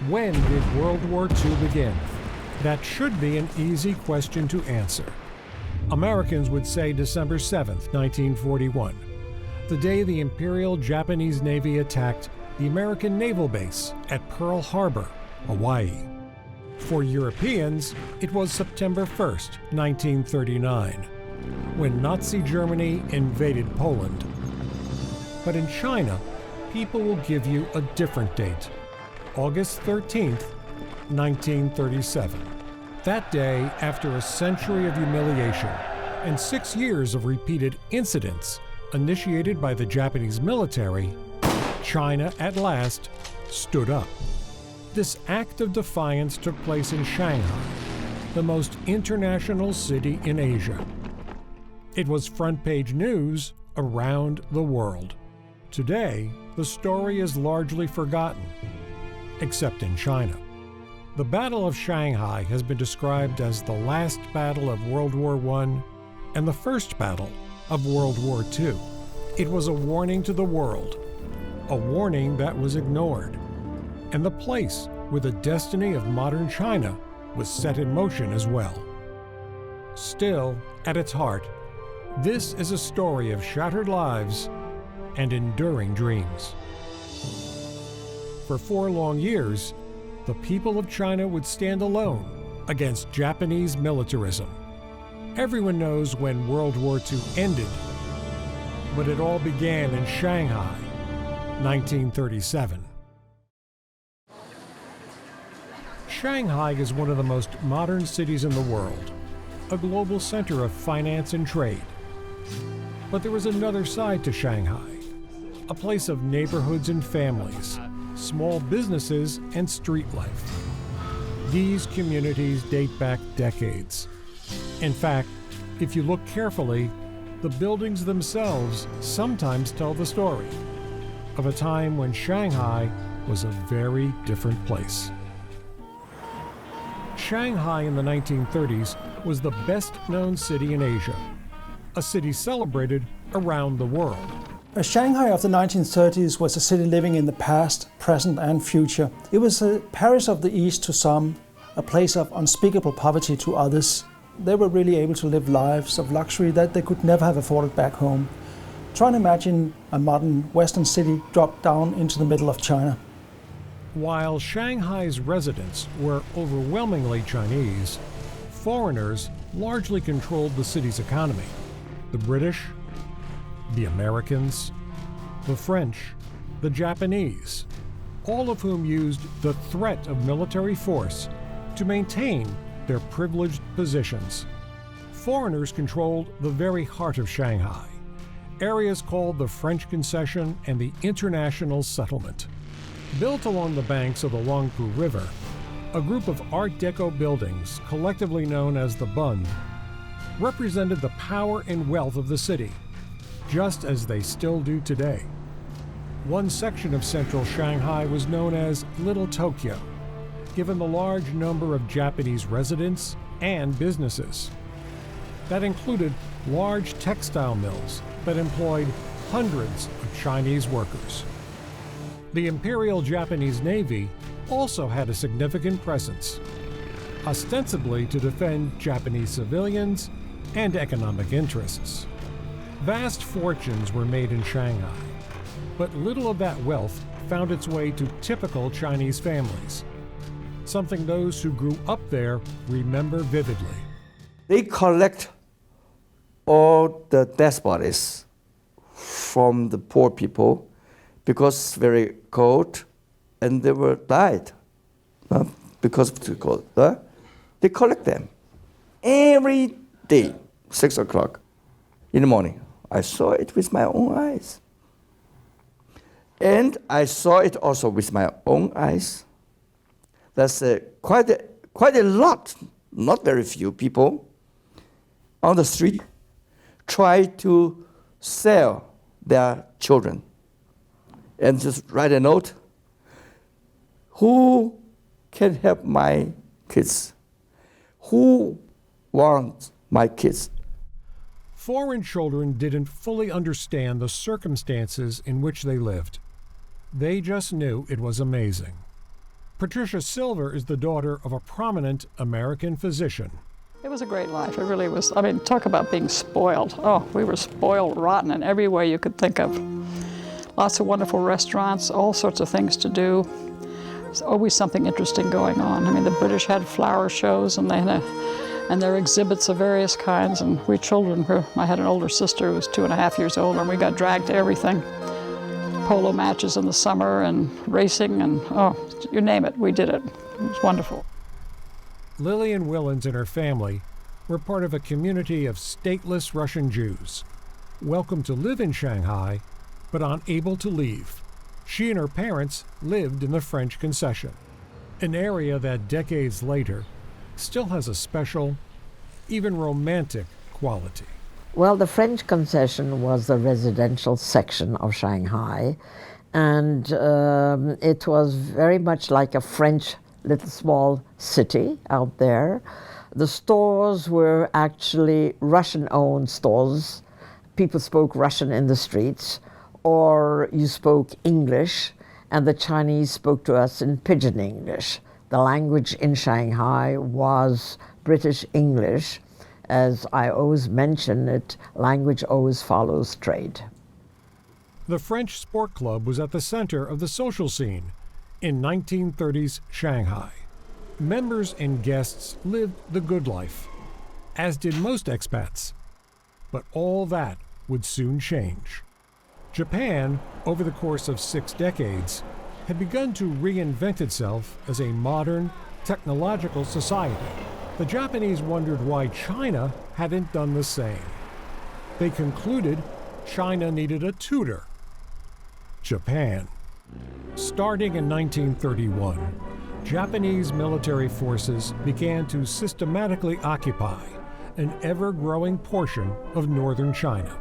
When did World War II begin? That should be an easy question to answer. Americans would say December 7th, 1941, the day the Imperial Japanese Navy attacked the American naval base at Pearl Harbor, Hawaii. For Europeans, it was September 1st, 1939, when Nazi Germany invaded Poland. But in China, people will give you a different date, August 13th, 1937. That day, after a century of humiliation and 6 years of repeated incidents initiated by the Japanese military, China at last stood up. This act of defiance took place in Shanghai, the most international city in Asia. It was front-page news around the world. Today, the story is largely forgotten, except in China. The Battle of Shanghai has been described as the last battle of World War I and the first battle of World War II. It was a warning to the world, a warning that was ignored, and the place where the destiny of modern China was set in motion as well. Still, at its heart, this is a story of shattered lives and enduring dreams. For 4 long years, the people of China would stand alone against Japanese militarism. Everyone knows when World War II ended, but it all began in Shanghai, 1937. Shanghai is one of the most modern cities in the world, a global center of finance and trade. But there is another side to Shanghai, a place of neighborhoods and families, small businesses, and street life. These communities date back decades. In fact, if you look carefully, the buildings themselves sometimes tell the story of a time when Shanghai was a very different place. Shanghai in the 1930s was the best-known city in Asia, a city celebrated around the world. Shanghai of the 1930s was a city living in the past, present and future. It was a Paris of the East to some, a place of unspeakable poverty to others. They were really able to live lives of luxury that they could never have afforded back home. Try and imagine a modern Western city dropped down into the middle of China. While Shanghai's residents were overwhelmingly Chinese, foreigners largely controlled the city's economy. The British, the Americans, the French, the Japanese, all of whom used the threat of military force to maintain their privileged positions. Foreigners controlled the very heart of Shanghai, areas called the French Concession and the International Settlement. Built along the banks of the Huangpu River, a group of Art Deco buildings, collectively known as the Bund, represented the power and wealth of the city, just as they still do today. One section of central Shanghai was known as Little Tokyo, given the large number of Japanese residents and businesses. That included large textile mills that employed hundreds of Chinese workers. The Imperial Japanese Navy also had a significant presence, ostensibly to defend Japanese civilians and economic interests. Vast fortunes were made in Shanghai, but little of that wealth found its way to typical Chinese families, something those who grew up there remember vividly. They collect all the dead bodies from the poor people because it's very cold, and they were died because of the cold. They collect them every day, 6 o'clock in the morning. I saw it with my own eyes. And I saw it also with my own eyes. That's quite a lot, not very few people on the street try to sell their children and just write a note. Who can help my kids? Who wants my kids? Foreign children didn't fully understand the circumstances in which they lived. They just knew it was amazing. Patricia Silver is the daughter of a prominent American physician. It was a great life. It really was. I mean, talk about being spoiled. Oh, we were spoiled rotten in every way you could think of. Lots of wonderful restaurants, all sorts of things to do. There's always something interesting going on. I mean, the British had flower shows and their exhibits of various kinds, and we children, I had an older sister who was 2.5 years old, and we got dragged to everything. Polo matches in the summer and racing and, oh, you name it, we did it. It was wonderful. Lillian Willens and her family were part of a community of stateless Russian Jews, welcome to live in Shanghai, but unable to leave. She and her parents lived in the French Concession, an area that decades later still has a special, even romantic quality. Well, the French Concession was the residential section of Shanghai, and it was very much like a French little small city out there. The stores were actually Russian-owned stores. People spoke Russian in the streets, or you spoke English, and the Chinese spoke to us in Pidgin English. The language in Shanghai was British English. As I always mention it, language always follows trade. The French Sport Club was at the center of the social scene in 1930s Shanghai. Members and guests lived the good life, as did most expats. But all that would soon change. Japan, over the course of 6 decades, had begun to reinvent itself as a modern, technological society. The Japanese wondered why China hadn't done the same. They concluded China needed a tutor. Japan. Starting in 1931, Japanese military forces began to systematically occupy an ever-growing portion of northern China.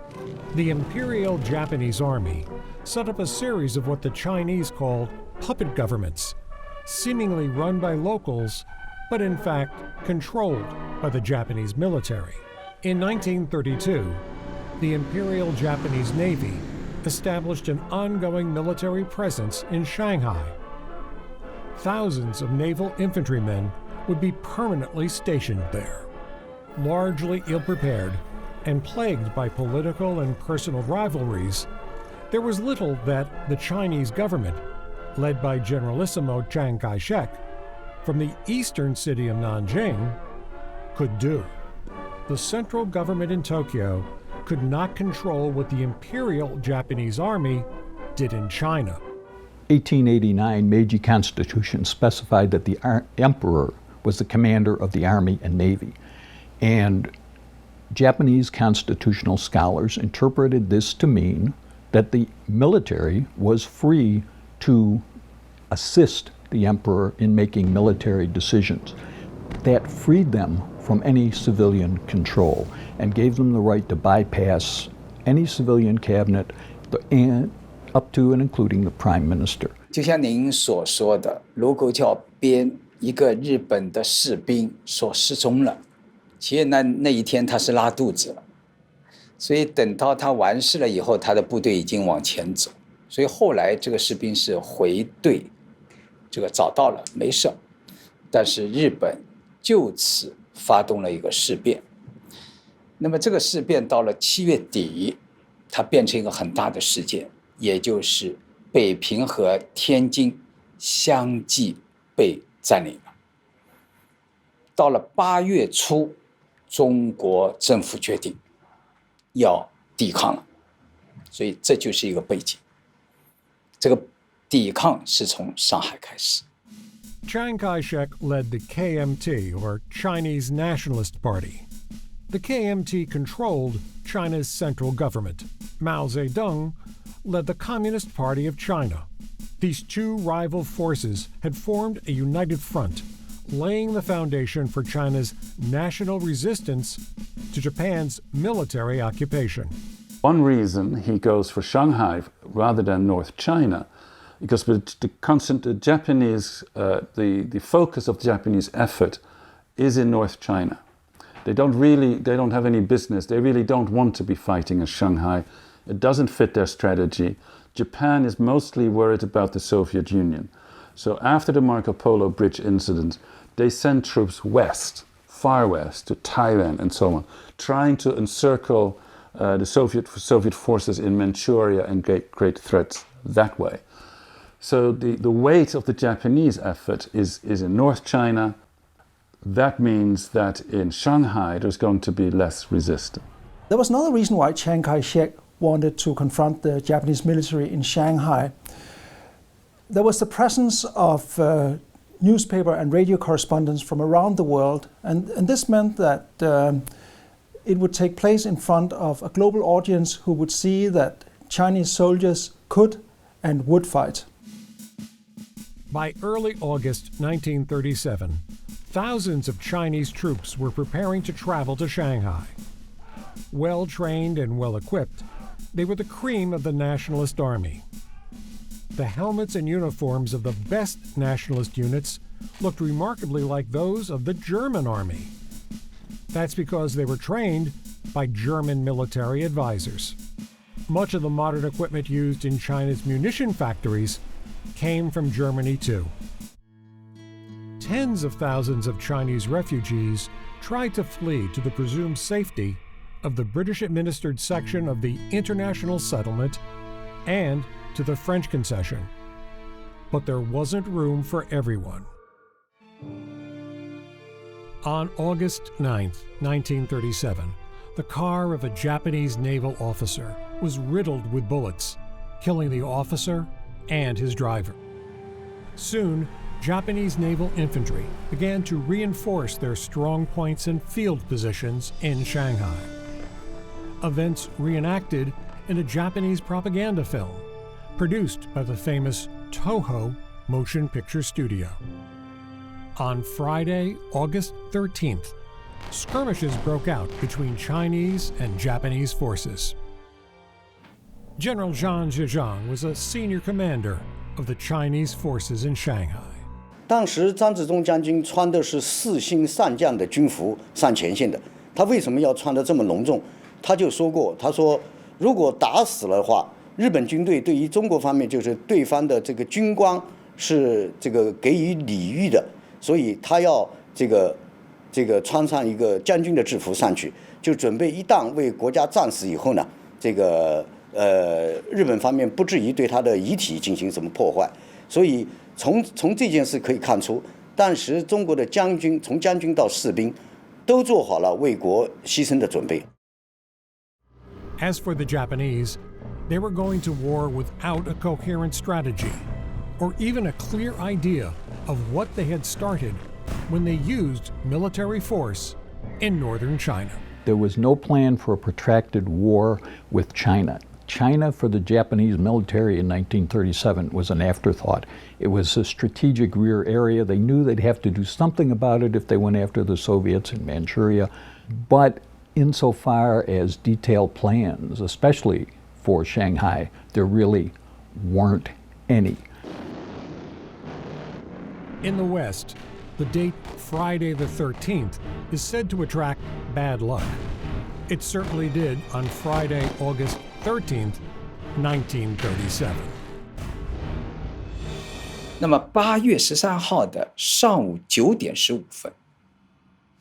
The Imperial Japanese Army set up a series of what the Chinese called puppet governments, seemingly run by locals, but in fact controlled by the Japanese military. In 1932, the Imperial Japanese Navy established an ongoing military presence in Shanghai. Thousands of naval infantrymen would be permanently stationed there. Largely ill-prepared and plagued by political and personal rivalries, there was little that the Chinese government, led by Generalissimo Chiang Kai-shek, from the eastern city of Nanjing, could do. The central government in Tokyo could not control what the Imperial Japanese Army did in China. 1889 Meiji Constitution specified that the emperor was the commander of the army and navy. And Japanese constitutional scholars interpreted this to mean that the military was free to assist the emperor in making military decisions. That freed them from any civilian control and gave them the right to bypass any civilian cabinet and up to and including the prime minister. 就像您所说的，如果叫编一个日本的士兵所失踪了，其实那一天他是拉肚子了，所以等到他完事了以后，他的部队已经往前走，所以后来这个士兵是回队，这个找到了没事，但是日本就此发动了一个事变。那么这个事变到了7月底，它变成一个很大的事件，也就是北平和天津相继被占领了。到了8月初，中国政府决定要抵抗了，所以这就是一个背景。这个抵抗是从上海开始。Chiang Kai-shek led the KMT, or Chinese Nationalist Party. The KMT controlled China's central government. Mao Zedong led the Communist Party of China. These two rival forces had formed a united front, laying the foundation for China's national resistance to Japan's military occupation. One reason he goes for Shanghai rather than North China, because the focus of the Japanese effort is in North China. They don't have any business. They really don't want to be fighting in Shanghai. It doesn't fit their strategy. Japan is mostly worried about the Soviet Union. So after the Marco Polo Bridge incident, they sent troops west, far west, to Taiwan and so on, trying to encircle the Soviet forces in Manchuria and great threats that way. So the weight of the Japanese effort is in North China. That means that in Shanghai there's going to be less resistance. There was another reason why Chiang Kai-shek wanted to confront the Japanese military in Shanghai. There was the presence of newspaper and radio correspondents from around the world, and this meant that it would take place in front of a global audience who would see that Chinese soldiers could and would fight. By early August 1937, thousands of Chinese troops were preparing to travel to Shanghai. Well-trained and well-equipped, they were the cream of the Nationalist Army. The helmets and uniforms of the best Nationalist units looked remarkably like those of the German Army. That's because they were trained by German military advisors. Much of the modern equipment used in China's munition factories came from Germany too. Tens of thousands of Chinese refugees tried to flee to the presumed safety of the British-administered section of the International Settlement and to the French Concession. But there wasn't room for everyone. On August 9, 1937, the car of a Japanese naval officer was riddled with bullets, killing the officer and his driver. Soon, Japanese naval infantry began to reinforce their strong points and field positions in Shanghai. Events reenacted in a Japanese propaganda film produced by the famous Toho motion picture studio. On Friday, August 13th, skirmishes broke out between Chinese and Japanese forces. General Zhang Zhejiang was a senior commander of the Chinese forces in Shanghai. 当时张自忠将军穿的是4星上将的军服上前线的，他为什么要穿得这么隆重？他就说过，他说如果打死了的话，日本军队对于中国方面就是对方的这个军官是这个给予礼遇的，所以他要这个穿上一个将军的制服上去，就准备一旦为国家战死以后呢，日本方面不至于对他的遗体进行什么破坏，所以从这件事可以看出，当时中国的将军从将军到士兵都做好了为国牺牲的准备。 As for the Japanese, they were going to war without a coherent strategy, or even a clear idea of what they had started when they used military force in northern China. There was no plan for a protracted war with China. China for the Japanese military in 1937 was an afterthought. It was a strategic rear area. They knew they'd have to do something about it if they went after the Soviets in Manchuria. But insofar as detailed plans, especially for Shanghai, there really weren't any. In the West, the date Friday the 13th is said to attract bad luck. It certainly did on Friday, August 13th, 1937. 那么8月13号的上午9点15分，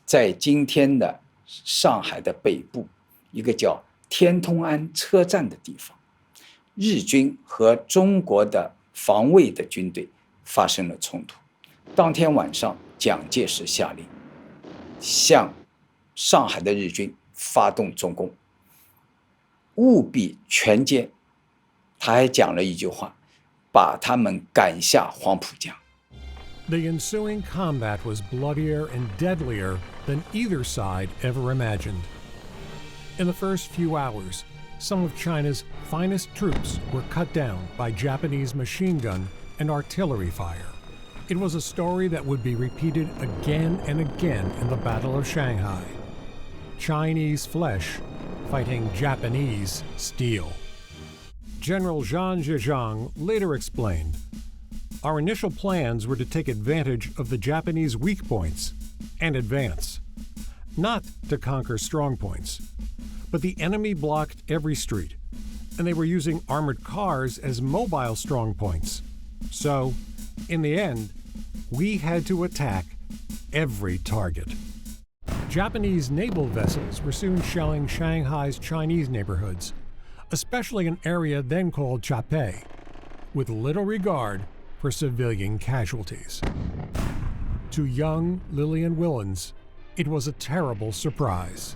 在今天的上海的北部，一个叫天通安车站的地方，日军和中国的防卫的军队发生了冲突。当天晚上，蒋介石下令向上海的日军发动总攻，务必全歼。他还讲了一句话，把他们赶下黄浦江。 The ensuing combat was bloodier and deadlier than either side ever imagined. In the first few hours, some of China's finest troops were cut down by Japanese machine gun and artillery fire. It was a story that would be repeated again and again in the Battle of Shanghai. Chinese flesh fighting Japanese steel. General Zhang Zhejiang later explained, "Our initial plans were to take advantage of the Japanese weak points and advance, not to conquer strong points. But the enemy blocked every street, and they were using armored cars as mobile strong points. So, In the end, we had to attack every target. Japanese naval vessels were soon shelling Shanghai's Chinese neighborhoods, especially an area then called Chapei, with little regard for civilian casualties. To young Lillian Willens, it was a terrible surprise.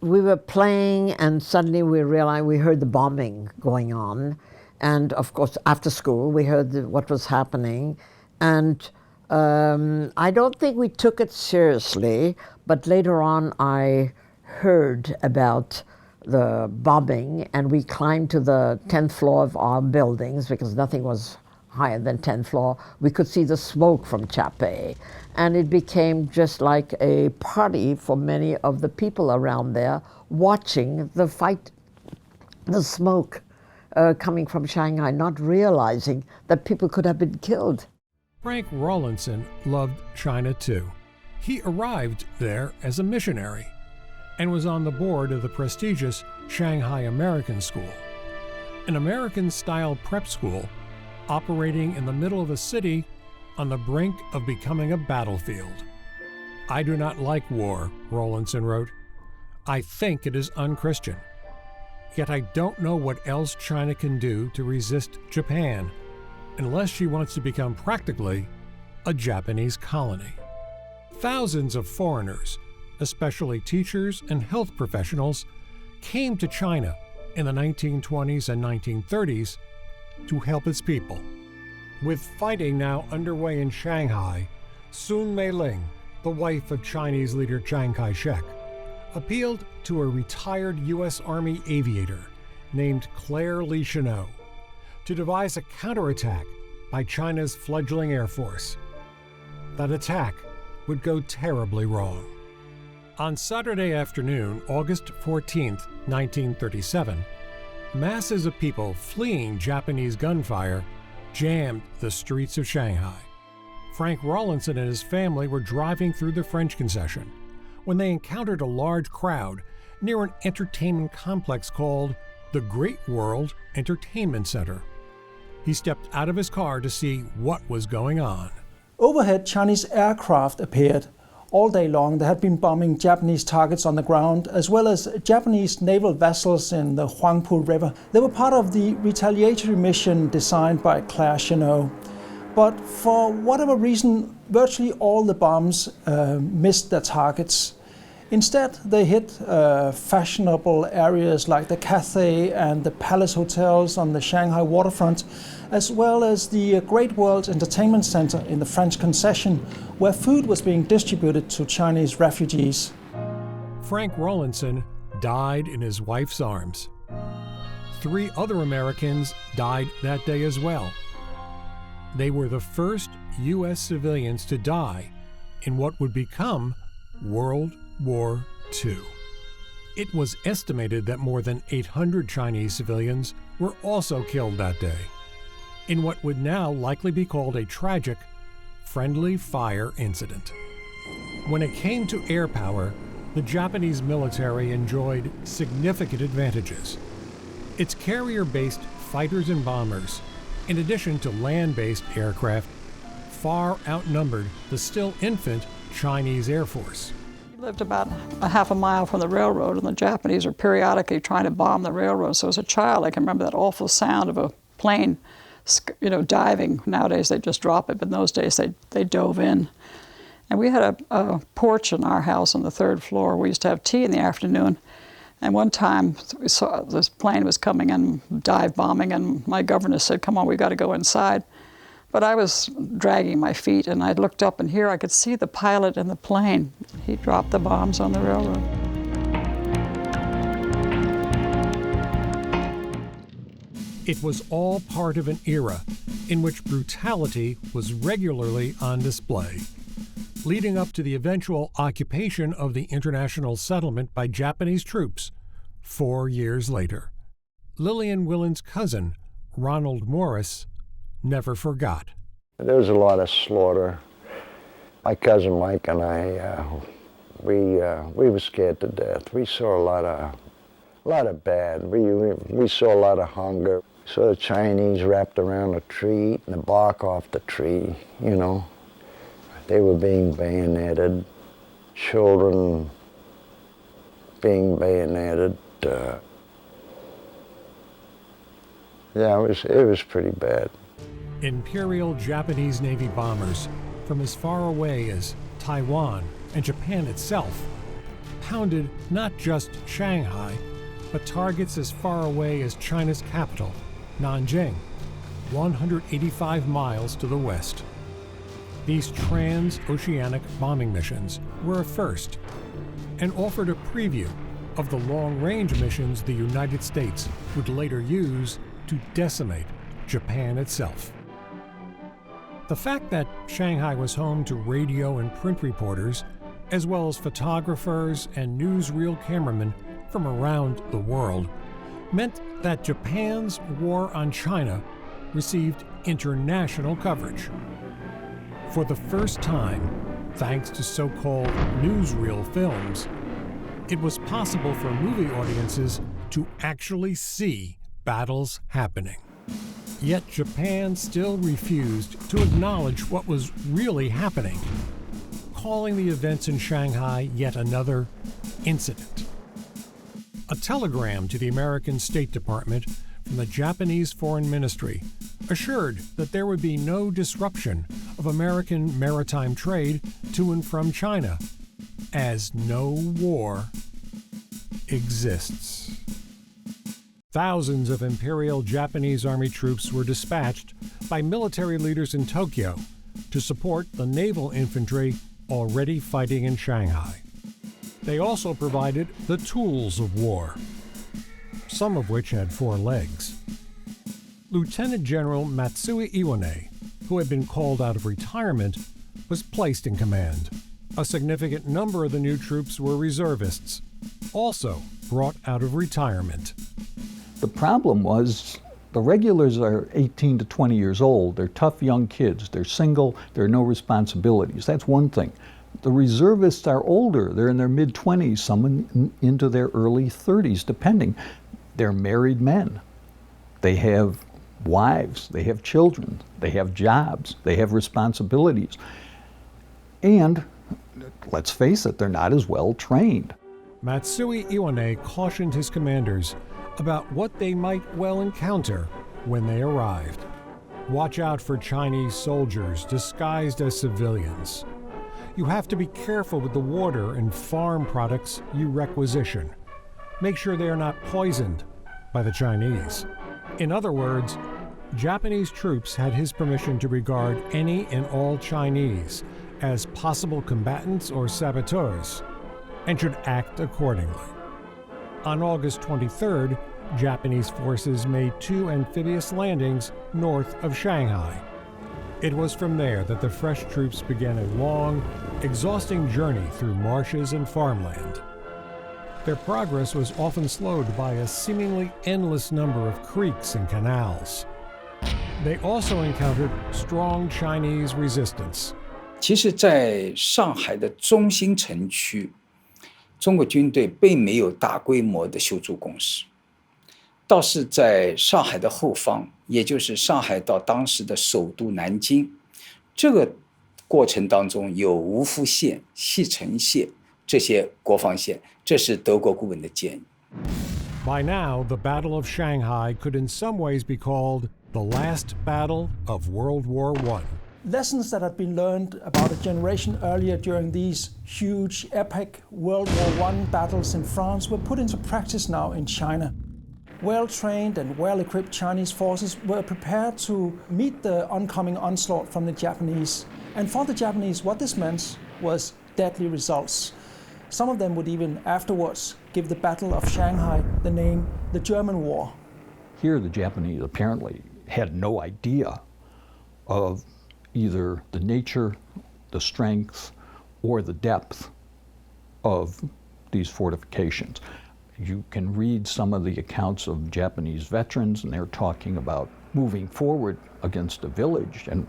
We were playing, and suddenly we realized we heard the bombing going on. And of course, after school, we heard what was happening. And I don't think we took it seriously, but later on I heard about the bombing, and we climbed to the 10th floor of our buildings because nothing was higher than 10th floor. We could see the smoke from Chapei, and it became just like a party for many of the people around there watching the fight, the smoke coming from Shanghai, not realizing that people could have been killed. Frank Rawlinson loved China too. He arrived there as a missionary and was on the board of the prestigious Shanghai American School, an American-style prep school operating in the middle of a city on the brink of becoming a battlefield. "I do not like war," Rawlinson wrote. "I think it is unchristian. Yet I don't know what else China can do to resist Japan, unless she wants to become practically a Japanese colony." Thousands of foreigners, especially teachers and health professionals, came to China in the 1920s and 1930s to help its people. With fighting now underway in Shanghai, Sun Meiling, the wife of Chinese leader Chiang Kai-shek, appealed to a retired U.S. Army aviator named Claire Lee Chennault to devise a counterattack by China's fledgling Air Force. That attack would go terribly wrong. On Saturday afternoon, August 14, 1937, masses of people fleeing Japanese gunfire jammed the streets of Shanghai. Frank Rawlinson and his family were driving through the French Concession when they encountered a large crowd near an entertainment complex called the Great World Entertainment Center. He stepped out of his car to see what was going on. Overhead, Chinese aircraft appeared. All day long, they had been bombing Japanese targets on the ground, as well as Japanese naval vessels in the Huangpu River. They were part of the retaliatory mission designed by Claire Chennault. But for whatever reason, virtually all the bombs missed their targets. Instead, they hit fashionable areas like the Cathay and the Palace hotels on the Shanghai waterfront, as well as the Great World Entertainment Center in the French Concession, where food was being distributed to Chinese refugees. Frank Rawlinson died in his wife's arms. 3 other Americans died that day as well. They were the first U.S. civilians to die in what would become World War II. It was estimated that more than 800 Chinese civilians were also killed that day in what would now likely be called a tragic friendly fire incident. When it came to air power, the Japanese military enjoyed significant advantages. Its carrier-based fighters and bombers, in addition to land-based aircraft, far outnumbered the still infant Chinese Air Force. We lived about a half a mile from the railroad, and the Japanese were periodically trying to bomb the railroad. So as a child, I can remember that awful sound of a plane, diving. Nowadays they just drop it, but in those days they dove in. And we had a porch in our house on the 3rd floor. We used to have tea in the afternoon. And one time we saw this plane was coming in, dive bombing, and my governess said, "Come on, we got to go inside." But I was dragging my feet, and I looked up, and here I could see the pilot in the plane. He dropped the bombs on the railroad. It was all part of an era in which brutality was regularly on display, leading up to the eventual occupation of the international settlement by Japanese troops 4 years later. Lillian Willens' cousin, Ronald Morris, never forgot. There was a lot of slaughter. My cousin Mike and I, we were scared to death. We saw a lot of bad. We saw a lot of hunger. So the Chinese wrapped around a tree, eating the bark off the tree, you know. They were being bayoneted, children being bayoneted. Yeah, it was pretty bad. Imperial Japanese Navy bombers from as far away as Taiwan and Japan itself pounded not just Shanghai, but targets as far away as China's capital, Nanjing, 185 miles to the west. These transoceanic bombing missions were a first and offered a preview of the long-range missions the United States would later use to decimate Japan itself. The fact that Shanghai was home to radio and print reporters, as well as photographers and newsreel cameramen from around the world, meant that Japan's war on China received international coverage. For the first time, thanks to so-called newsreel films, it was possible for movie audiences to actually see battles happening. Yet Japan still refused to acknowledge what was really happening, calling the events in Shanghai yet another incident. A telegram to the American State Department from the Japanese Foreign Ministry assured that there would be no disruption of American maritime trade to and from China, as no war exists. Thousands of Imperial Japanese Army troops were dispatched by military leaders in Tokyo to support the naval infantry already fighting in Shanghai. They also provided the tools of war, some of which had 4 legs. Lieutenant General Matsui Iwane, who had been called out of retirement, was placed in command. A significant number of the new troops were reservists, also brought out of retirement. The problem was the regulars are 18 to 20 years old. They're tough young kids. They're single. There are no responsibilities. That's one thing. The reservists are older. They're in their mid-20s, some into their early 30s, depending. They're married men. They have wives. They have children. They have jobs. They have responsibilities. And let's face it, they're not as well trained. Matsui Iwane cautioned his commanders about what they might well encounter when they arrived. Watch out for Chinese soldiers disguised as civilians. You have to be careful with the water and farm products you requisition. Make sure they are not poisoned by the Chinese. In other words, Japanese troops had his permission to regard any and all Chinese as possible combatants or saboteurs, and should act accordingly. On August 23rd, Japanese forces made 2 amphibious landings north of Shanghai. It was from there that the fresh troops began a long, exhausting journey through marshes and farmland. Their progress was often slowed by a seemingly endless number of creeks and canals. They also encountered strong Chinese resistance. 其实在上海的中心城区，中国军队并没有大规模的修筑工事，倒是在上海的后方，也就是上海到当时的首都南京，这个过程当中有吴福县、西城县这些国防线，这是德国顾问的建议。 By now, the Battle of Shanghai could in some ways be called the last battle of World War I. Lessons that had been learned about a generation earlier during these huge, epic World War I battles in France were put into practice now in China. Well-trained and well-equipped Chinese forces were prepared to meet the oncoming onslaught from the Japanese. And for the Japanese, what this meant was deadly results. Some of them would even afterwards give the Battle of Shanghai the name the German War. Here, the Japanese apparently had no idea of either the nature, the strength, or the depth of these fortifications. You can read some of the accounts of Japanese veterans, and they're talking about moving forward against a village, and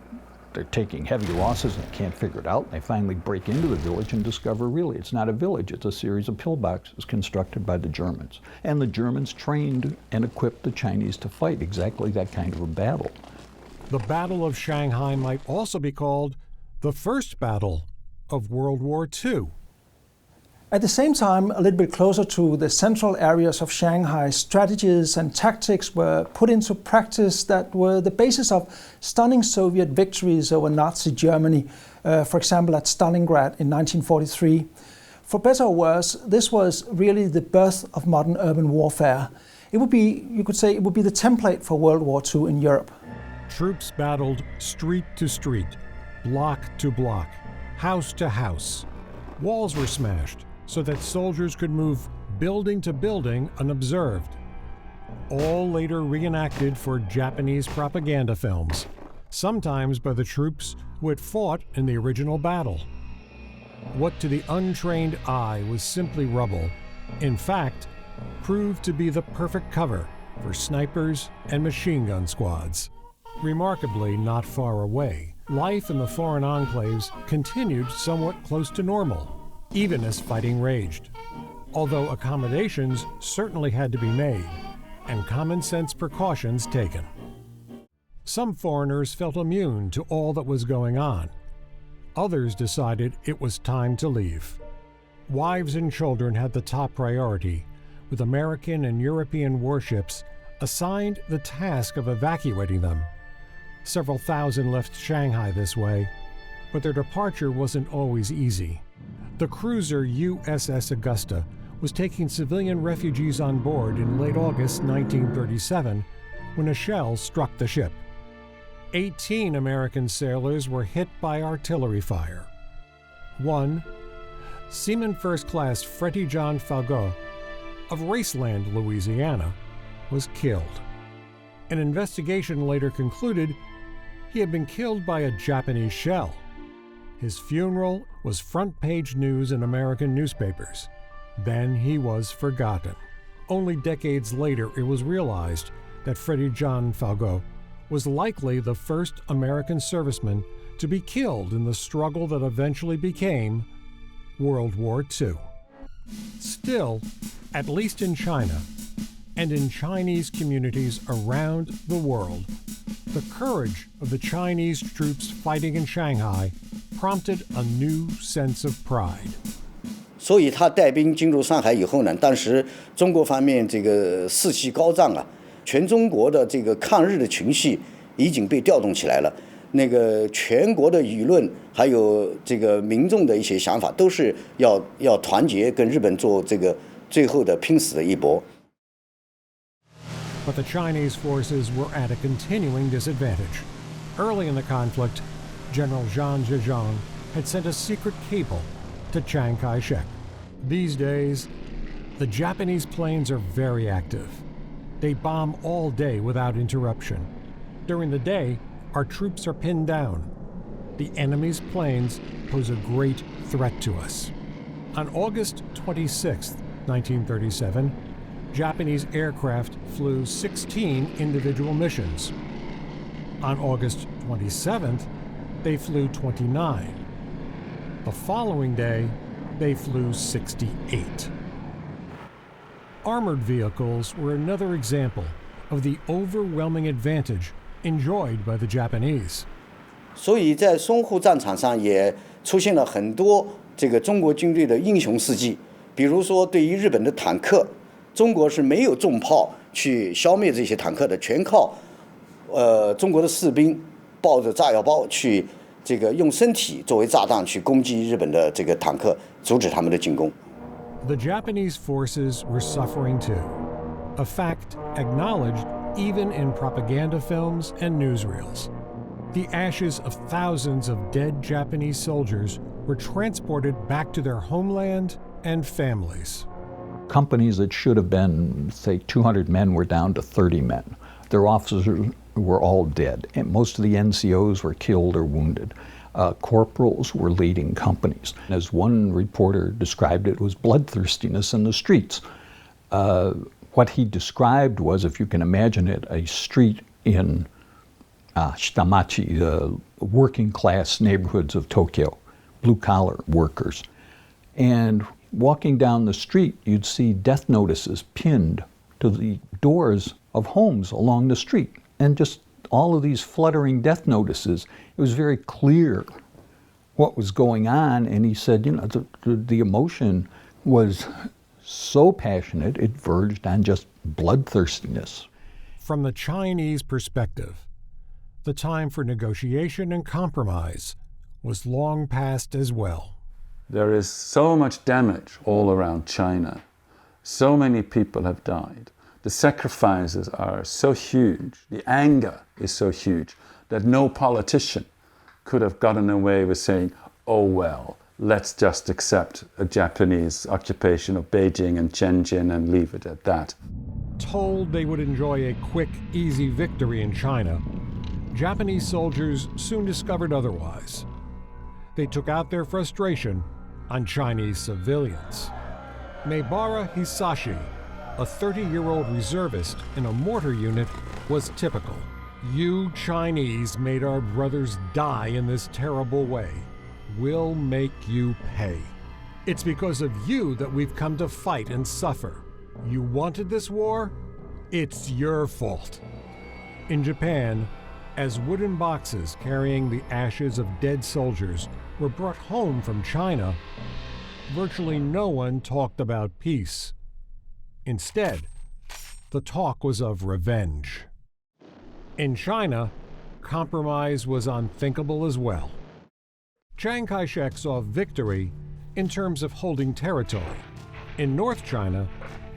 They're taking heavy losses and can't figure it out. They finally break into the village and discover really it's not a village, it's a series of pillboxes constructed by the Germans. And the Germans trained and equipped the Chinese to fight exactly that kind of a battle. The Battle of Shanghai might also be called the first battle of World War II. At the same time, a little bit closer to the central areas of Shanghai, strategies and tactics were put into practice that were the basis of stunning Soviet victories over Nazi Germany, for example at Stalingrad in 1943. For better or worse, this was really the birth of modern urban warfare. It would be, you could say, it would be the template for World War II in Europe. Troops battled street to street, block to block, house to house. Walls were smashed so that soldiers could move building to building unobserved. All later reenacted for Japanese propaganda films, sometimes by the troops who had fought in the original battle. What to the untrained eye was simply rubble, in fact, proved to be the perfect cover for snipers and machine gun squads. Remarkably, not far away, life in the foreign enclaves continued somewhat close to normal, even as fighting raged. Although accommodations certainly had to be made, and common sense precautions taken. Some foreigners felt immune to all that was going on. Others decided it was time to leave. Wives and children had the top priority, with American and European warships assigned the task of evacuating them. Several thousand left Shanghai this way, but their departure wasn't always easy. The cruiser USS Augusta was taking civilian refugees on board in late August 1937 when a shell struck the ship. 18 American sailors were hit by artillery fire. One, Seaman First Class Freddie John Falgot of Raceland, Louisiana, was killed. An investigation later concluded he had been killed by a Japanese shell. His funeral was front-page news in American newspapers. Then he was forgotten. Only decades later it was realized that Freddie John Falgot was likely the first American serviceman to be killed in the struggle that eventually became World War II. Still, at least in China, and in Chinese communities around the world, the courage of the Chinese troops fighting in Shanghai prompted a new sense of pride. 所以他带兵进入上海以后呢，当时中国方面这个士气高涨啊，全中国的这个抗日的情绪已经被调动起来了。那个全国的舆论还有这个民众的一些想法，都是要团结跟日本做这个最后的拼死的一搏。 But the Chinese forces were at a continuing disadvantage. Early in the conflict, General Zhang Zhejiang had sent a secret cable to Chiang Kai-shek. These days, the Japanese planes are very active. They bomb all day without interruption. During the day, our troops are pinned down. The enemy's planes pose a great threat to us. On August 26, 1937, Japanese aircraft flew 16 individual missions. On August 27th, they flew 29. The following day, they flew 68. Armored vehicles were another example of the overwhelming advantage enjoyed by the Japanese. 所以在淞沪战场上也出现了很多这个中国军队的英雄事迹，比如说对于日本的坦克。 中国是没有重炮去消灭这些坦克的，全靠中国的士兵抱着炸药包去这个用身体作为炸弹去攻击日本的这个坦克，阻止他们的进攻。The Japanese forces were suffering too, a fact acknowledged even in propaganda films and newsreels. The ashes of thousands of dead Japanese soldiers were transported back to their homeland and families. Companies that should have been, say, 200 men were down to 30 men. Their officers were all dead, and most of the NCOs were killed or wounded. Corporals were leading companies. As one reporter described it, was bloodthirstiness in the streets. What he described was, if you can imagine it, a street in Shitamachi, working class neighborhoods of Tokyo, blue collar workers. And walking down the street, you'd see death notices pinned to the doors of homes along the street. And just all of these fluttering death notices, it was very clear what was going on. And he said, you know, the emotion was so passionate, it verged on just bloodthirstiness. From the Chinese perspective, the time for negotiation and compromise was long past as well. There is so much damage all around China. So many people have died. The sacrifices are so huge, the anger is so huge, that no politician could have gotten away with saying, oh well, let's just accept a Japanese occupation of Beijing and Shenzhen and leave it at that. Told they would enjoy a quick, easy victory in China, Japanese soldiers soon discovered otherwise. They took out their frustration on Chinese civilians. Maebara Hisashi, a 30-year-old reservist in a mortar unit, was typical. You Chinese made our brothers die in this terrible way. We'll make you pay. It's because of you that we've come to fight and suffer. You wanted this war? It's your fault. In Japan, as wooden boxes carrying the ashes of dead soldiers were brought home from China, virtually no one talked about peace. Instead, the talk was of revenge. In China, compromise was unthinkable as well. Chiang Kai-shek saw victory in terms of holding territory. In North China,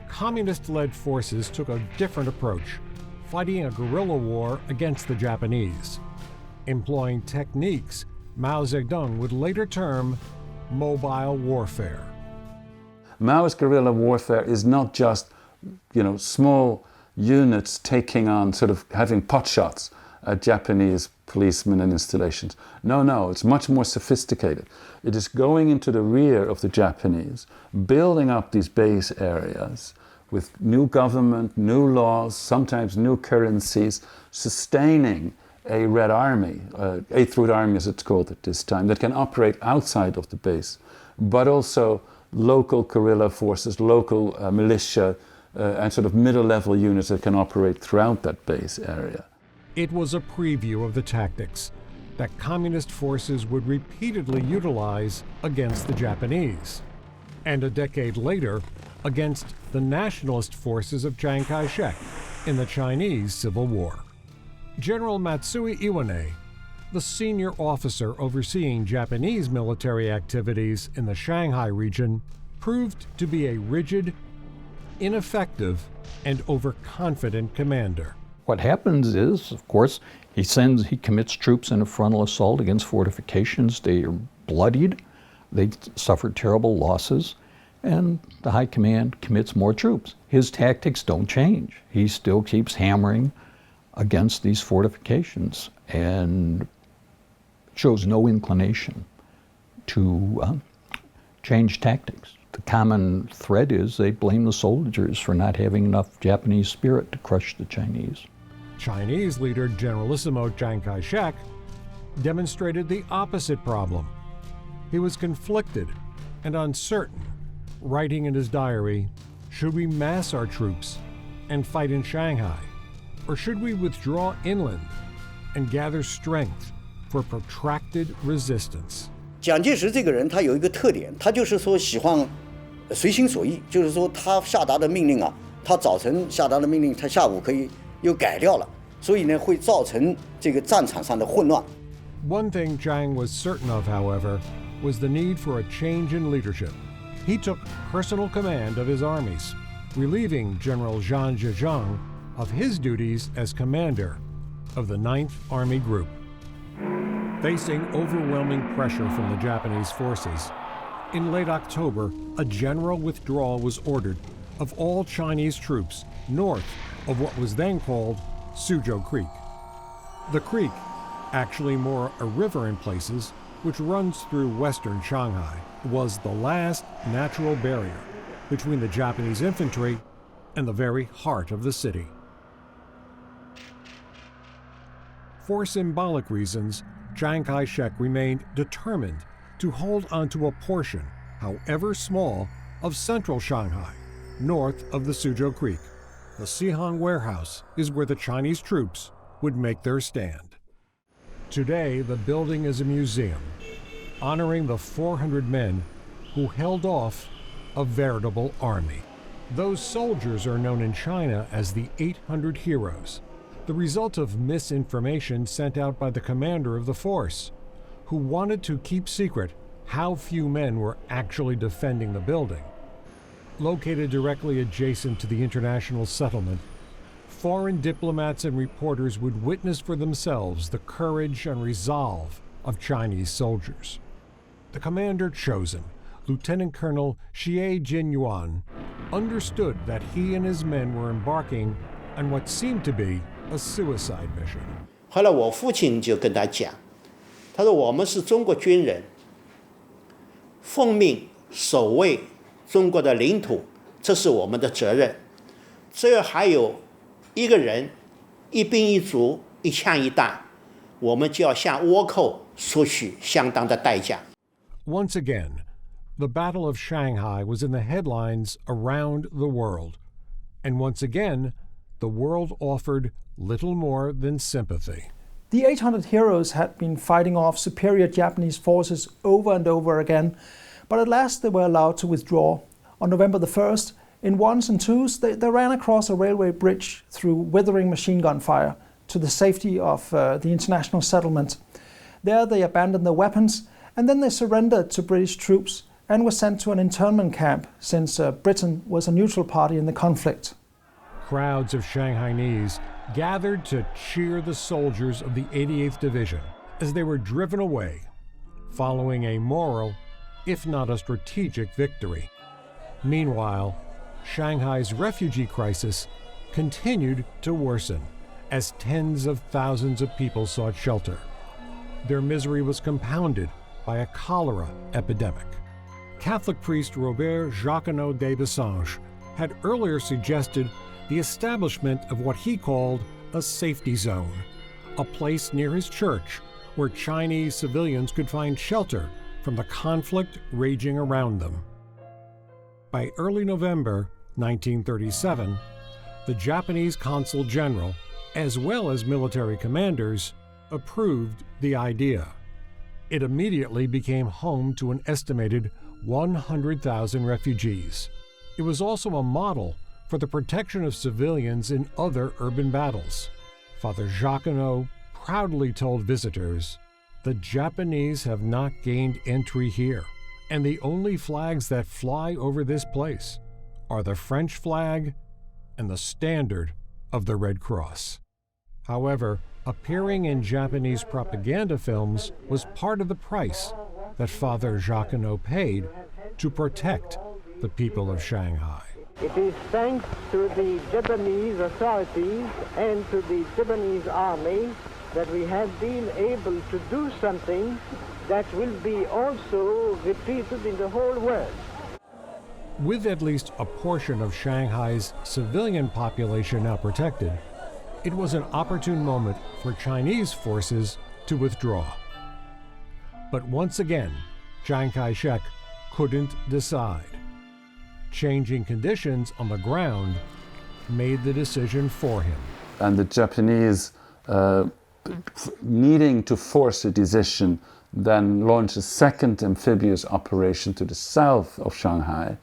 communist-led forces took a different approach, fighting a guerrilla war against the Japanese, employing techniques Mao Zedong would later term mobile warfare. Maoist guerrilla warfare is not just, small units taking on, sort of having potshots at Japanese policemen and installations. No, it's much more sophisticated. It is going into the rear of the Japanese, building up these base areas with new government, new laws, sometimes new currencies, sustaining a Red Army, Eighth Route Army as it's called at this time, that can operate outside of the base, but also local guerrilla forces, local militia, and sort of middle-level units that can operate throughout that base area. It was a preview of the tactics that communist forces would repeatedly utilize against the Japanese, and a decade later, against the nationalist forces of Chiang Kai-shek in the Chinese Civil War. General Matsui Iwane, the senior officer overseeing Japanese military activities in the Shanghai region, proved to be a rigid, ineffective, and overconfident commander. What happens is, of course, he commits troops in a frontal assault against fortifications. They are bloodied, they suffer terrible losses, and the high command commits more troops. His tactics don't change. He still keeps hammering against these fortifications and shows no inclination to change tactics. The common thread is they blame the soldiers for not having enough Japanese spirit to crush the Chinese. Chinese leader Generalissimo Chiang Kai-shek demonstrated the opposite problem. He was conflicted and uncertain, writing in his diary, "Should we mass our troops and fight in Shanghai, or should we withdraw inland and gather strength for protracted resistance?" 蒋介石这个人他有一个特点，他就是说喜欢随心所欲，就是说他下达的命令啊，他早晨下达的命令，他下午可以又改掉了，所以呢会造成这个战场上的混乱。 One thing Chiang was certain of, however, was the need for a change in leadership. He took personal command of his armies, relieving General Zhang Zhejiang of his duties as commander of the 9th Army Group. Facing overwhelming pressure from the Japanese forces, in late October, a general withdrawal was ordered of all Chinese troops north of what was then called Suzhou Creek. The creek, actually more a river in places, which runs through western Shanghai, was the last natural barrier between the Japanese infantry and the very heart of the city. For symbolic reasons, Chiang Kai-shek remained determined to hold onto a portion, however small, of central Shanghai, north of the Suzhou Creek. The Sihong warehouse is where the Chinese troops would make their stand. Today, the building is a museum, honoring the 400 men who held off a veritable army. Those soldiers are known in China as the 800 heroes, the result of misinformation sent out by the commander of the force, who wanted to keep secret how few men were actually defending the building. Located directly adjacent to the international settlement, foreign diplomats and reporters would witness for themselves the courage and resolve of Chinese soldiers. The commander chosen, Lieutenant Colonel Xie Jinyuan, understood that he and his men were embarking on what seemed to be a suicide mission. 后来我父亲就跟他讲，他说我们是中国军人，奉命守卫中国的领土，这是我们的责任。这还有一个人，一兵一卒，一枪一弹，我们就要向倭寇索取相当的代价。 Once again, the Battle of Shanghai was in the headlines around the world. And once again, the world offered little more than sympathy. The 800 heroes had been fighting off superior Japanese forces over and over again, but at last they were allowed to withdraw. On November the 1st, in ones and twos, they ran across a railway bridge through withering machine gun fire to the safety of the international settlement. There they abandoned their weapons, and then they surrendered to British troops and were sent to an internment camp, since Britain was a neutral party in the conflict. Crowds of Shanghainese gathered to cheer the soldiers of the 88th Division as they were driven away, following a moral, if not a strategic, victory. Meanwhile, Shanghai's refugee crisis continued to worsen as tens of thousands of people sought shelter. Their misery was compounded by a cholera epidemic. Catholic priest Robert Jacquinot de Bassange had earlier suggested the establishment of what he called a safety zone, a place near his church where Chinese civilians could find shelter from the conflict raging around them. By early November 1937, the Japanese consul general, as well as military commanders, approved the idea. It immediately became home to an estimated 100,000 refugees. It was also a model for the protection of civilians in other urban battles. Father Jacquinot proudly told visitors, "The Japanese have not gained entry here, and the only flags that fly over this place are the French flag and the standard of the Red Cross." However, appearing in Japanese propaganda films was part of the price that Father Jacquinot paid to protect the people of Shanghai. It is thanks to the Japanese authorities and to the Japanese army that we have been able to do something that will be also repeated in the whole world. With at least a portion of Shanghai's civilian population now protected, it was an opportune moment for Chinese forces to withdraw. But once again, Chiang Kai-shek couldn't decide. Changing conditions on the ground made the decision for him. And the Japanese, needing to force a decision, then launched a second amphibious operation to the south of Shanghai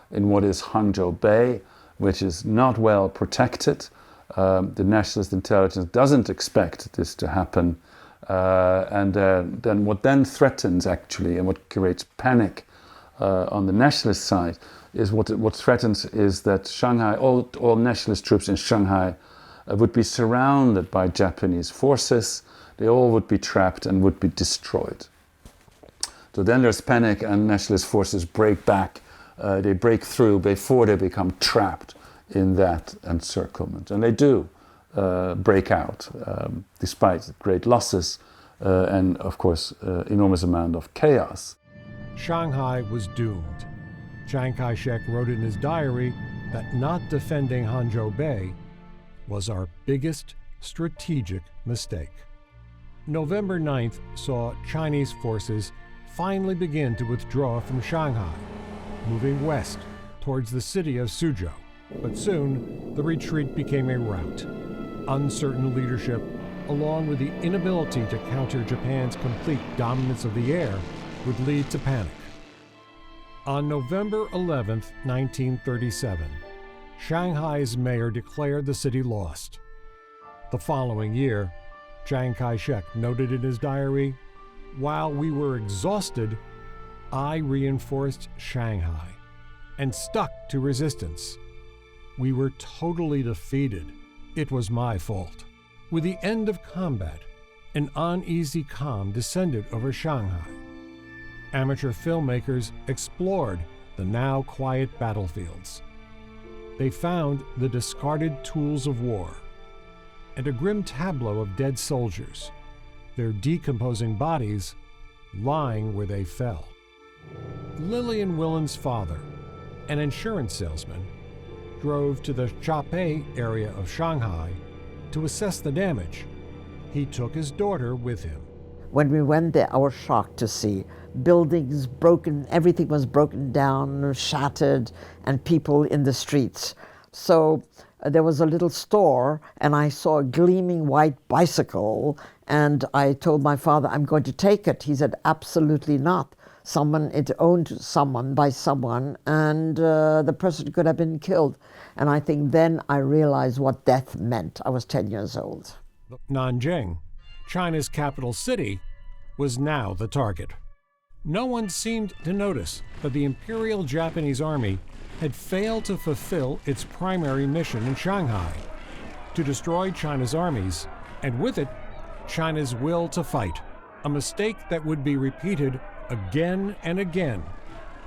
in what is Hangzhou Bay, which is not well protected. The nationalist intelligence doesn't expect this to happen. And then what then threatens, actually, and what creates panic on the nationalist side, is what threatens is that Shanghai, all nationalist troops in Shanghai would be surrounded by Japanese forces. They all would be trapped and would be destroyed. So then there's panic, and nationalist forces break back. They break through before they become trapped in that encirclement. And they do break out, despite great losses and, of course, enormous amount of chaos. Shanghai was doomed. Chiang Kai-shek wrote in his diary that not defending Hangzhou Bay was our biggest strategic mistake. November 9th saw Chinese forces finally begin to withdraw from Shanghai, moving west towards the city of Suzhou. But soon, the retreat became a rout. Uncertain leadership, along with the inability to counter Japan's complete dominance of the air, would lead to panic. On November 11, 1937, Shanghai's mayor declared the city lost. The following year, Chiang Kai-shek noted in his diary, "While we were exhausted, I reinforced Shanghai and stuck to resistance. We were totally defeated. It was my fault." With the end of combat, an uneasy calm descended over Shanghai. Amateur filmmakers explored the now quiet battlefields. They found the discarded tools of war and a grim tableau of dead soldiers, their decomposing bodies lying where they fell. Lillian Willen's father, an insurance salesman, drove to the Chapei area of Shanghai to assess the damage. He took his daughter with him. When we went there, I was shocked to see buildings broken, everything was broken down, shattered, and people in the streets. So there was a little store, and I saw a gleaming white bicycle, and I told my father, I'm going to take it. He said, absolutely not. It owned someone by someone, and the person could have been killed. And I think then I realized what death meant. I was 10 years old. Nanjing, China's capital city, was now the target. No one seemed to notice that the Imperial Japanese Army had failed to fulfill its primary mission in Shanghai, to destroy China's armies, and with it, China's will to fight, a mistake that would be repeated again and again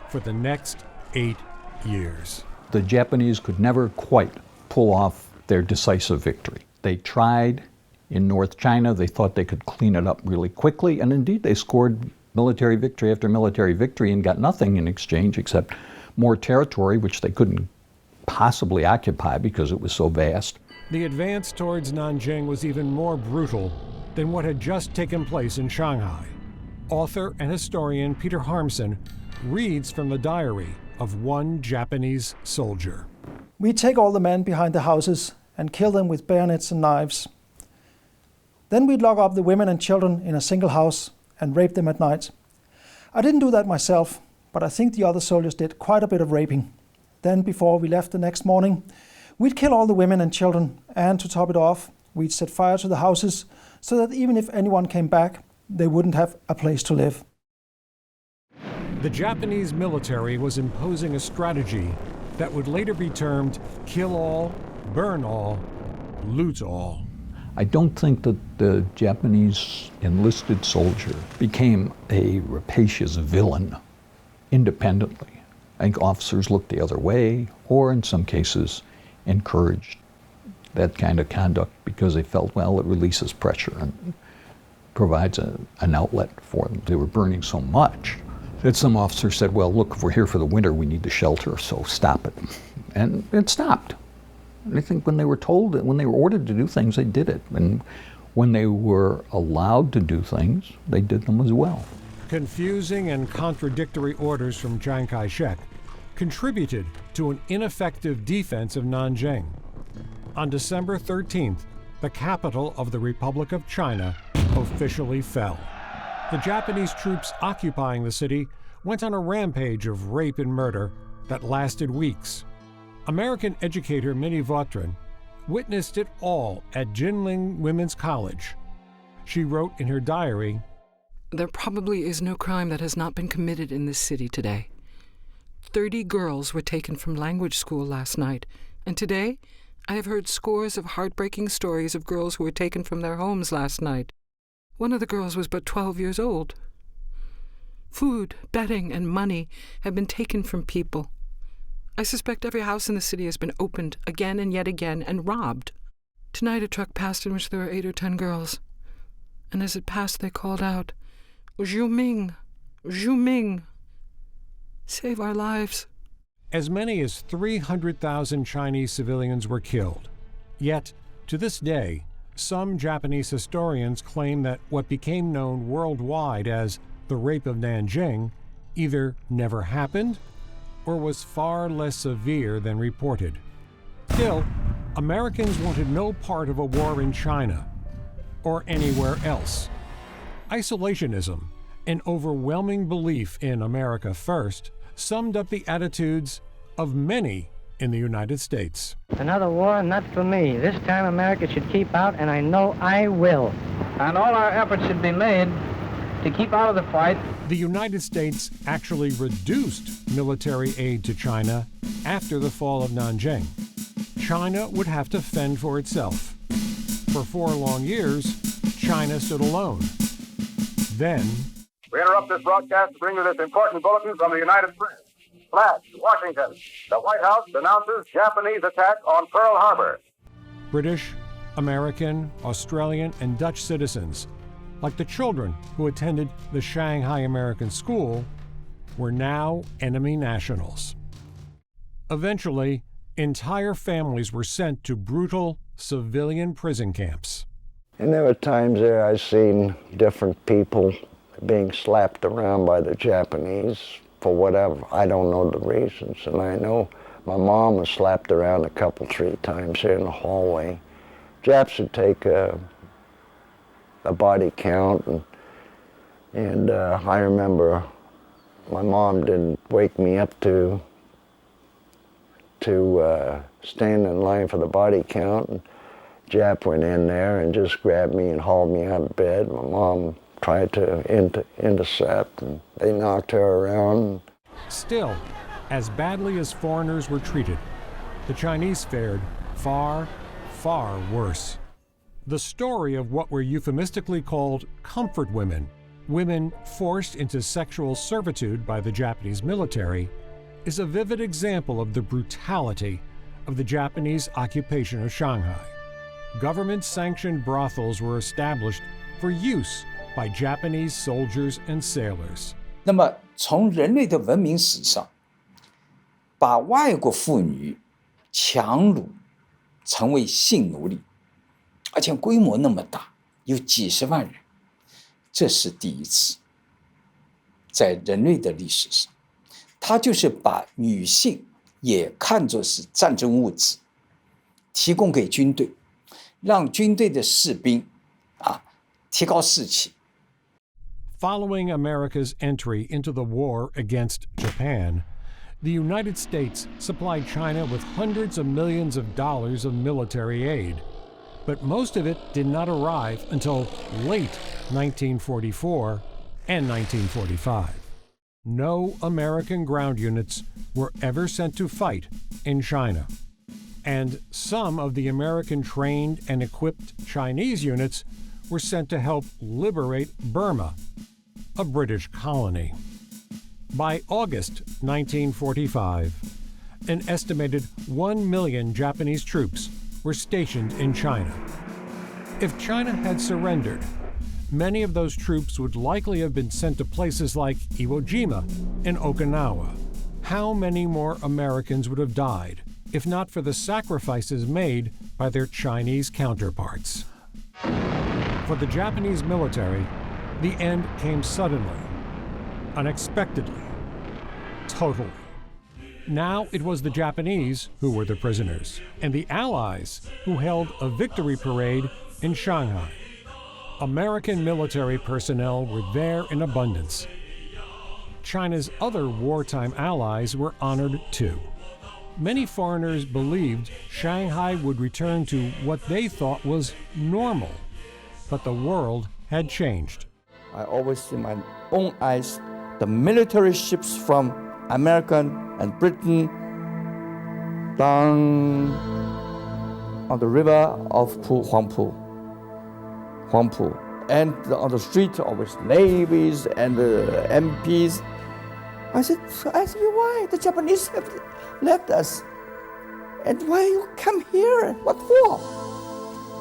for the next 8 years. The Japanese could never quite pull off their decisive victory. They tried in North China. They thought they could clean it up really quickly, and indeed they scored military victory after military victory and got nothing in exchange except more territory, which they couldn't possibly occupy because it was so vast. The advance towards Nanjing was even more brutal than what had just taken place in Shanghai. Author and historian Peter Harmsen reads from the diary of one Japanese soldier. We take all the men behind the houses and kill them with bayonets and knives. Then we'd lock up the women and children in a single house and rape them at night. I didn't do that myself, but I think the other soldiers did quite a bit of raping. Then, before we left the next morning, we'd kill all the women and children, and to top it off, we'd set fire to the houses so that even if anyone came back, they wouldn't have a place to live. The Japanese military was imposing a strategy that would later be termed kill all, burn all, loot all. I don't think that the Japanese enlisted soldier became a rapacious villain independently. I think officers looked the other way, or in some cases encouraged that kind of conduct because they felt, well, it releases pressure and provides an outlet for them. They were burning so much that some officers said, well, look, if we're here for the winter, we need the shelter, so stop it. And it stopped. I think when they were told, when they were ordered to do things, they did it. And when they were allowed to do things, they did them as well. Confusing and contradictory orders from Chiang Kai-shek contributed to an ineffective defense of Nanjing. On December 13th, the capital of the Republic of China officially fell. The Japanese troops occupying the city went on a rampage of rape and murder that lasted weeks. American educator Minnie Vautrin witnessed it all at Jinling Women's College. She wrote in her diary, "There probably is no crime that has not been committed in this city today. 30 girls were taken from language school last night, and today I have heard scores of heartbreaking stories of girls who were taken from their homes last night. One of the girls was but 12 years old. Food, bedding, and money have been taken from people. I suspect every house in the city has been opened again and yet again and robbed. Tonight a truck passed in which there were 8 or 10 girls, and as it passed they called out, 'Zhu Ming, Zhu Ming, save our lives.'" As many as 300,000 Chinese civilians were killed. Yet, to this day, some Japanese historians claim that what became known worldwide as the Rape of Nanjing either never happened or was far less severe than reported. Still, Americans wanted no part of a war in China or anywhere else. Isolationism, an overwhelming belief in America first, summed up the attitudes of many in the United States. Another war, not for me. This time America should keep out, and I know I will. And all our efforts should be made to keep out of the fight. The United States actually reduced military aid to China after the fall of Nanjing. China would have to fend for itself. For 4 long years, China stood alone. Then, we interrupt this broadcast to bring you this important bulletin from the United States. Flash, Washington. The White House announces Japanese attack on Pearl Harbor. British, American, Australian, and Dutch citizens, like the children who attended the Shanghai American School, were now enemy nationals. Eventually, entire families were sent to brutal civilian prison camps. And there were times there I seen different people being slapped around by the Japanese for whatever. I don't know the reasons. And I know my mom was slapped around a couple, 3 times here in the hallway. Japs would take a body count, and I remember my mom didn't wake me up to stand in line for the body count. And Jap went in there and just grabbed me and hauled me out of bed. My mom tried to intercept, and they knocked her around. Still, as badly as foreigners were treated, the Chinese fared far, far worse. The story of what were euphemistically called comfort women, women forced into sexual servitude by the Japanese military, is a vivid example of the brutality of the Japanese occupation of Shanghai. Government-sanctioned brothels were established for use by Japanese soldiers and sailors. 那么从人类的文明史上，把外国妇女强掳成为性奴隶，而且规模那么大，有几十万人，这是第一次。在人类的历史上，他就是把女性也看作是战争物资，提供给军队，让军队的士兵提高士气。Following America's entry into the war against Japan, the United States supplied China with hundreds of millions of dollars of military aid, but most of it did not arrive until late 1944 and 1945. No American ground units were ever sent to fight in China, and some of the American-trained and equipped Chinese units were sent to help liberate Burma, a British colony. By August 1945, an estimated 1 million Japanese troops were stationed in China. If China had surrendered, many of those troops would likely have been sent to places like Iwo Jima and Okinawa. How many more Americans would have died if not for the sacrifices made by their Chinese counterparts? For the Japanese military, the end came suddenly, unexpectedly, totally. Now it was the Japanese who were the prisoners, and the Allies who held a victory parade in Shanghai. American military personnel were there in abundance. China's other wartime allies were honored too. Many foreigners believed Shanghai would return to what they thought was normal, but the world had changed. I always see my own eyes the military ships from American and Britain down on the river of Huangpu. And on the street, always navies and MPs. I said, why the Japanese have left us? And why you come here? What for?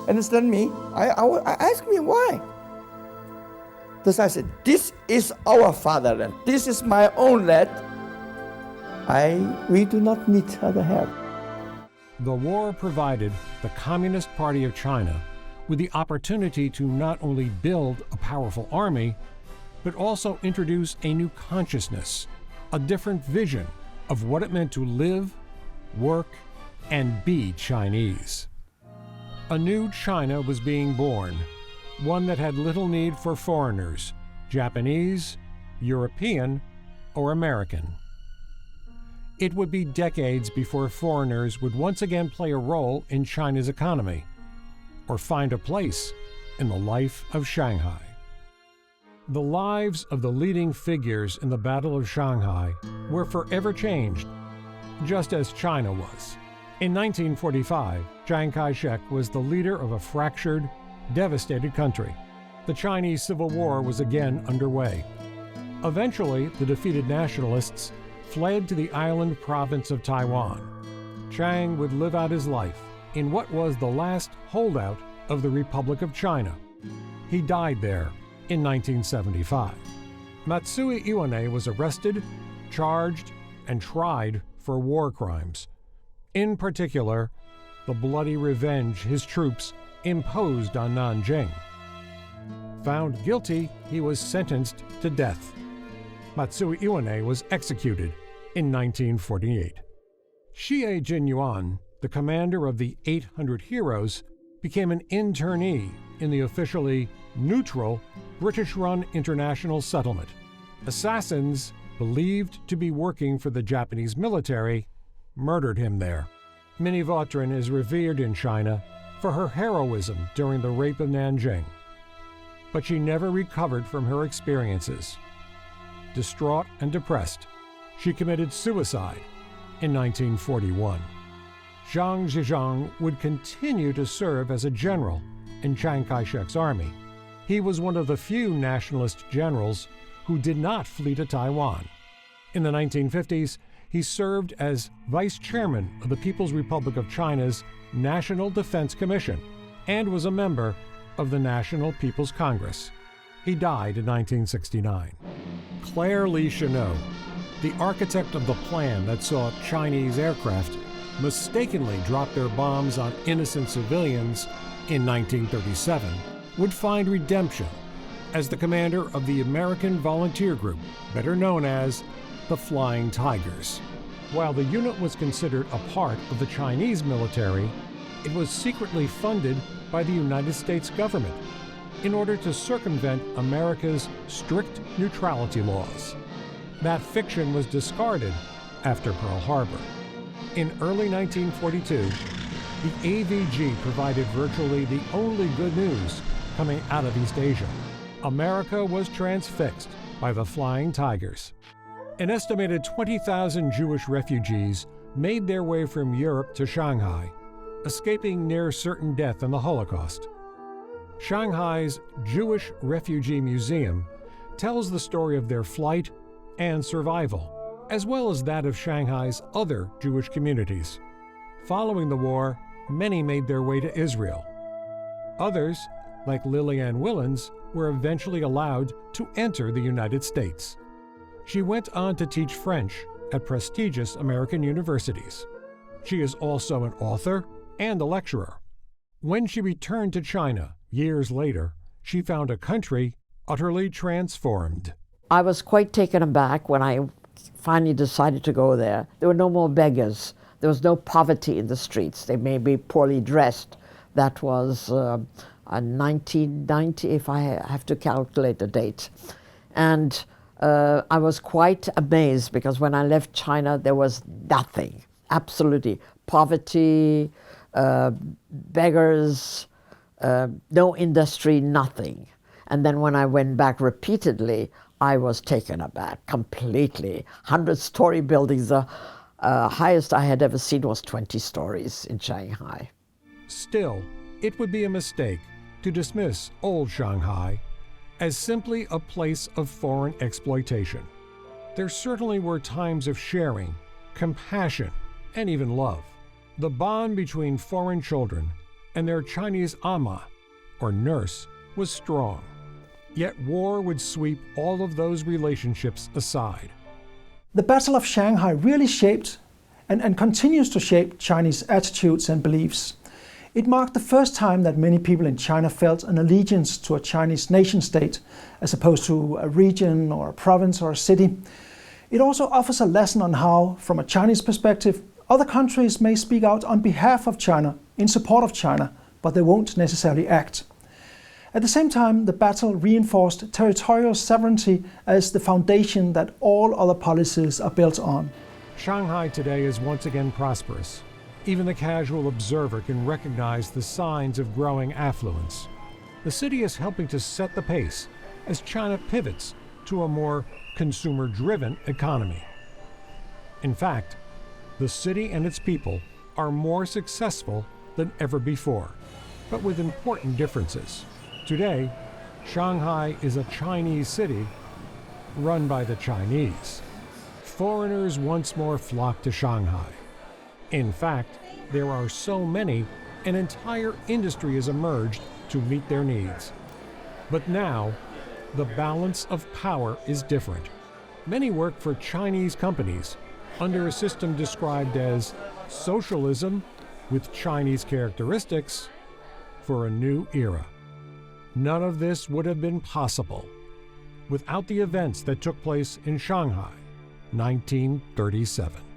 Understand me? I asked me why. Because I said, this is our fatherland. This is my own land. We do not need other help. The war provided the Communist Party of China with the opportunity to not only build a powerful army, but also introduce a new consciousness, a different vision of what it meant to live, work, and be Chinese. A new China was being born, one that had little need for foreigners, Japanese, European, or American. It would be decades before foreigners would once again play a role in China's economy, or find a place in the life of Shanghai. The lives of the leading figures in the Battle of Shanghai were forever changed, just as China was. In 1945, Chiang Kai-shek was the leader of a fractured, devastated country. The Chinese Civil War was again underway. Eventually, the defeated nationalists fled to the island province of Taiwan. Chiang would live out his life in what was the last holdout of the Republic of China. He died there in 1975. Matsui Iwane was arrested, charged, and tried for war crimes. In particular, the bloody revenge his troops imposed on Nanjing. Found guilty, he was sentenced to death. Matsui Iwane was executed in 1948. Xie Jinyuan, the commander of the 800 Heroes, became an internee in the officially neutral British-run international settlement. Assassins, believed to be working for the Japanese military, murdered him there. Minnie Vautrin is revered in China for her heroism during the rape of Nanjing. But she never recovered from her experiences. Distraught and depressed, she committed suicide in 1941. Zhang Zhejiang would continue to serve as a general in Chiang Kai-shek's army. He was one of the few nationalist generals who did not flee to Taiwan. In the 1950s, he served as vice chairman of the People's Republic of China's National Defense Commission and was a member of the National People's Congress. He died in 1969. Claire Lee Chennault, the architect of the plan that saw Chinese aircraft mistakenly drop their bombs on innocent civilians in 1937, would find redemption as the commander of the American Volunteer Group, better known as the Flying Tigers. While the unit was considered a part of the Chinese military, it was secretly funded by the United States government in order to circumvent America's strict neutrality laws. That fiction was discarded after Pearl Harbor. In early 1942, the AVG provided virtually the only good news coming out of East Asia. America was transfixed by the Flying Tigers. An estimated 20,000 Jewish refugees made their way from Europe to Shanghai, escaping near certain death in the Holocaust. Shanghai's Jewish Refugee Museum tells the story of their flight and survival, as well as that of Shanghai's other Jewish communities. Following the war, many made their way to Israel. Others, like Lillian Willens, were eventually allowed to enter the United States. She went on to teach French at prestigious American universities. She is also an author and a lecturer. When she returned to China years later, she found a country utterly transformed. I was quite taken aback when I finally decided to go there. There were no more beggars. There was no poverty in the streets. They may be poorly dressed. That was 1990, if I have to calculate the date. And I was quite amazed because when I left China, there was nothing, absolutely. Poverty, beggars, no industry, nothing. And then when I went back repeatedly, I was taken aback completely. 100-story buildings, the highest I had ever seen was 20 stories in Shanghai. Still, it would be a mistake to dismiss old Shanghai as simply a place of foreign exploitation. There certainly were times of sharing, compassion, and even love. The bond between foreign children and their Chinese ama, or nurse, was strong. Yet war would sweep all of those relationships aside. The Battle of Shanghai really shaped and continues to shape Chinese attitudes and beliefs. It marked the first time that many people in China felt an allegiance to a Chinese nation-state, as opposed to a region or a province or a city. It also offers a lesson on how, from a Chinese perspective, other countries may speak out on behalf of China, in support of China, but they won't necessarily act. At the same time, the battle reinforced territorial sovereignty as the foundation that all other policies are built on. Shanghai today is once again prosperous. Even the casual observer can recognize the signs of growing affluence. The city is helping to set the pace as China pivots to a more consumer-driven economy. In fact, the city and its people are more successful than ever before, but with important differences. Today, Shanghai is a Chinese city run by the Chinese. Foreigners once more flock to Shanghai. In fact, there are so many, an entire industry has emerged to meet their needs. But now, the balance of power is different. Many work for Chinese companies under a system described as socialism with Chinese characteristics for a new era. None of this would have been possible without the events that took place in Shanghai, 1937.